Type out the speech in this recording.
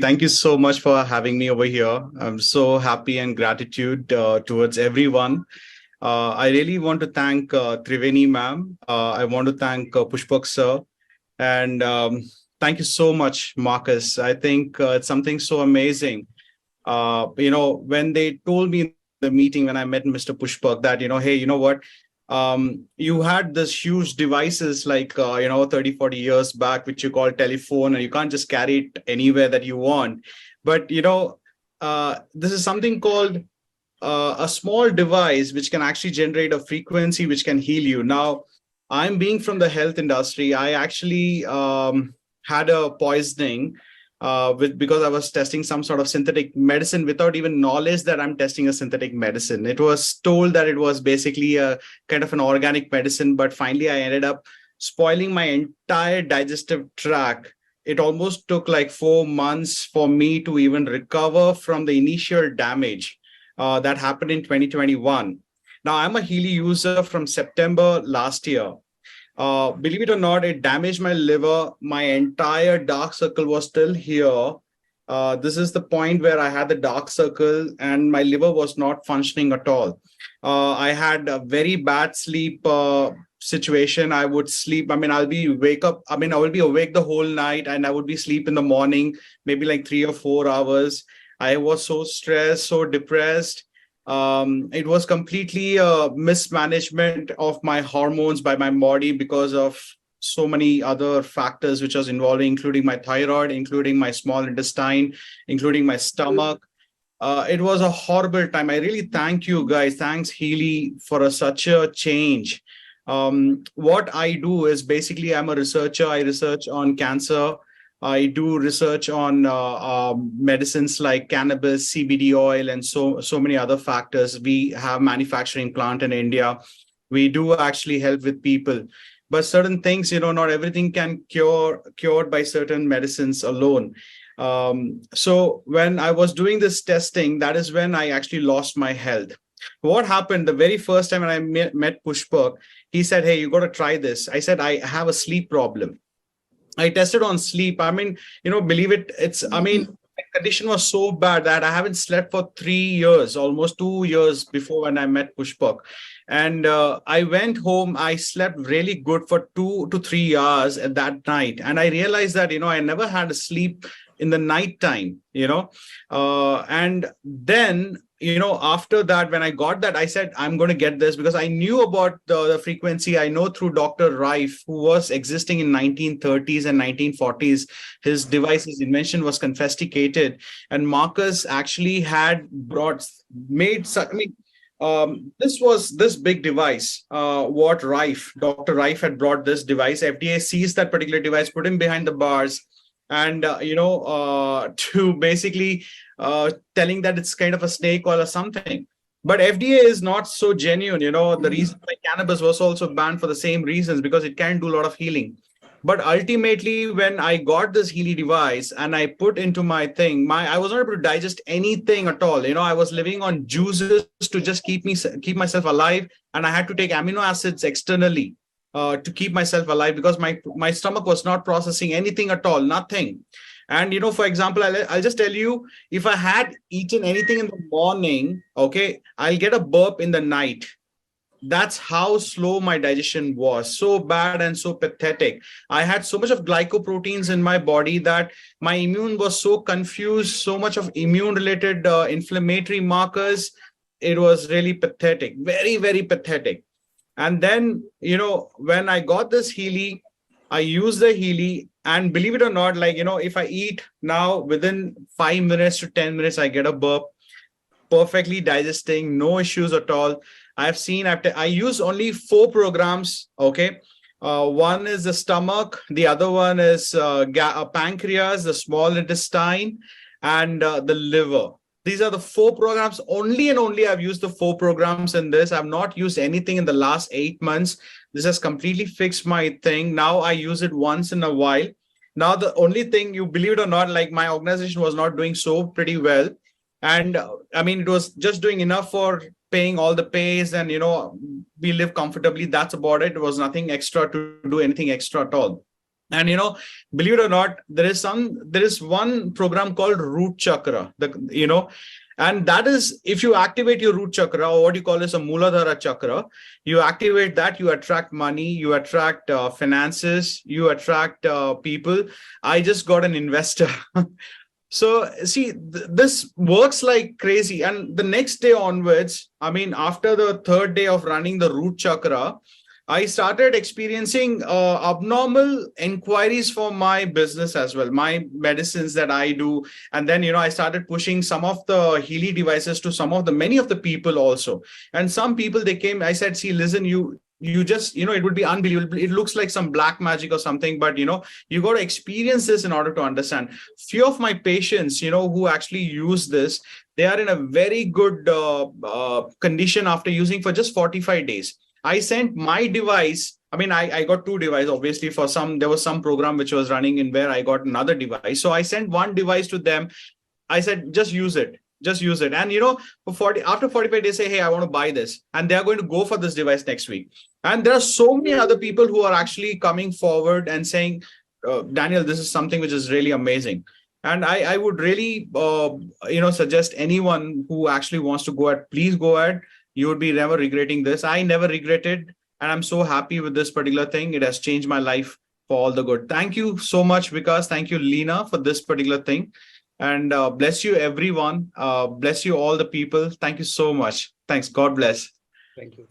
Thank you so much for having me over here. I'm so happy and gratitude towards everyone. I really want to thank Triveni ma'am. I want to thank Pushpak sir. And thank you so much, Marcus. I think it's something so amazing. When they told me in the meeting when I met Mr. Pushpak that, hey, you know what? You had this huge devices like, 30, 40 years back, which you call telephone, and you can't just carry it anywhere that you want. But, this is something called a small device which can actually generate a frequency which can heal you. Now, I'm being from the health industry. I actually had a poisoning because I was testing some sort of synthetic medicine without even knowledge that I'm testing a synthetic medicine. It was told that it was basically a kind of an organic medicine, but finally I ended up spoiling my entire digestive tract. It almost took like 4 months for me to even recover from the initial damage that happened in 2021. Now, I'm a Healy user from September last year. Believe it or not, it damaged my liver. My entire dark circle was still here. This is the point where I had the dark circle and my liver was not functioning at all. I had a very bad sleep situation. I would sleep. I mean, I will be awake the whole night and I would be asleep in the morning, maybe like 3 or 4 hours. I was so stressed, so depressed. It was completely a mismanagement of my hormones by my body because of so many other factors which was involving, including my thyroid, including my small intestine, including my stomach. It was a horrible time. I really thank you guys. Thanks, Healy, for such a change. What I do is basically I'm a researcher. I research on cancer. I do research on medicines like cannabis, CBD oil, and so many other factors. We have manufacturing plant in India. We do actually help with people, but certain things, not everything can cured by certain medicines alone. So when I was doing this testing, that is when I actually lost my health. What happened the very first time when I met Pushpak, he said, "Hey, you got to try this." I said, "I have a sleep problem." I tested on sleep. I mean, believe it, my condition was so bad that I haven't slept for 3 years, almost 2 years before when I met Pushpak. And I went home, I slept really good for 2 to 3 hours at that night. And I realized that, I never had a sleep in the night time, and then after that, when I got that, I said, I'm going to get this because I knew about the frequency. I know through Dr. Rife, who was existing in 1930s and 1940s. His device, his invention was confiscated. And Marcus actually had this was this big device, Dr. Rife had brought this device. FDA seized that particular device, put him behind the bars, and to basically telling that it's kind of a snake oil or something. But FDA is not so genuine. The reason why cannabis was also banned for the same reasons, because it can do a lot of healing. But ultimately, when I got this Healy device and I put into my thing, I was not able to digest anything at all. I was living on juices to just keep myself alive, and I had to take amino acids externally to keep myself alive because my stomach was not processing anything at all, nothing. And for example, I'll just tell you, if I had eaten anything in the morning, okay, I'll get a burp in the night. That's how slow my digestion was. So bad and so pathetic. I had so much of glycoproteins in my body that my immune was so confused, so much of immune related inflammatory markers. It was really pathetic, very, very pathetic. And then, when I got this Healy, I used the Healy, and believe it or not, if I eat now, within 5 minutes to 10 minutes, I get a burp, perfectly digesting, no issues at all. I've seen I use only 4 programs. Okay. One is the stomach. The other one is pancreas, the small intestine, and the liver. These are the 4 programs only, and only I've used the 4 programs in this. I've not used anything in the last 8 months. This has completely fixed my thing. Now I use it once in a while. Now, the only thing, you believe it or not, like my organization was not doing so pretty well. And it was just doing enough for paying all the pays, and, we live comfortably. That's about it. It was nothing extra to do anything extra at all. And believe it or not, there is one program called root chakra, and that is, if you activate your root chakra, or what you call as a Muladhara chakra, you activate that, you attract money, you attract finances, you attract people. I just got an investor. So see, this works like crazy. And the next day onwards, I mean, after the third day of running the root chakra, I started experiencing abnormal inquiries for my business as well, my medicines that I do. And then, I started pushing some of the Healy devices to many of the people also. And some people, they came, I said, see, listen, you just, it would be unbelievable. It looks like some black magic or something, but, you got to experience this in order to understand. Few of my patients, who actually use this, they are in a very good condition after using for just 45 days. I sent my device. I mean, I got two devices, obviously. There was some program which was running in where I got another device. So I sent one device to them. I said, just use it. Just use it. And, after 45 days, say, hey, I want to buy this. And they're going to go for this device next week. And there are so many other people who are actually coming forward and saying, Daniel, this is something which is really amazing. And I would really, suggest anyone who actually wants to go ahead, please go ahead. You would be never regretting this. I never regretted, and I'm so happy with this particular thing. It has changed my life for all the good. Thank you so much, Vikas. Thank you, Lena, for this particular thing. And bless you, everyone. Bless you, all the people. Thank you so much. Thanks. God bless. Thank you.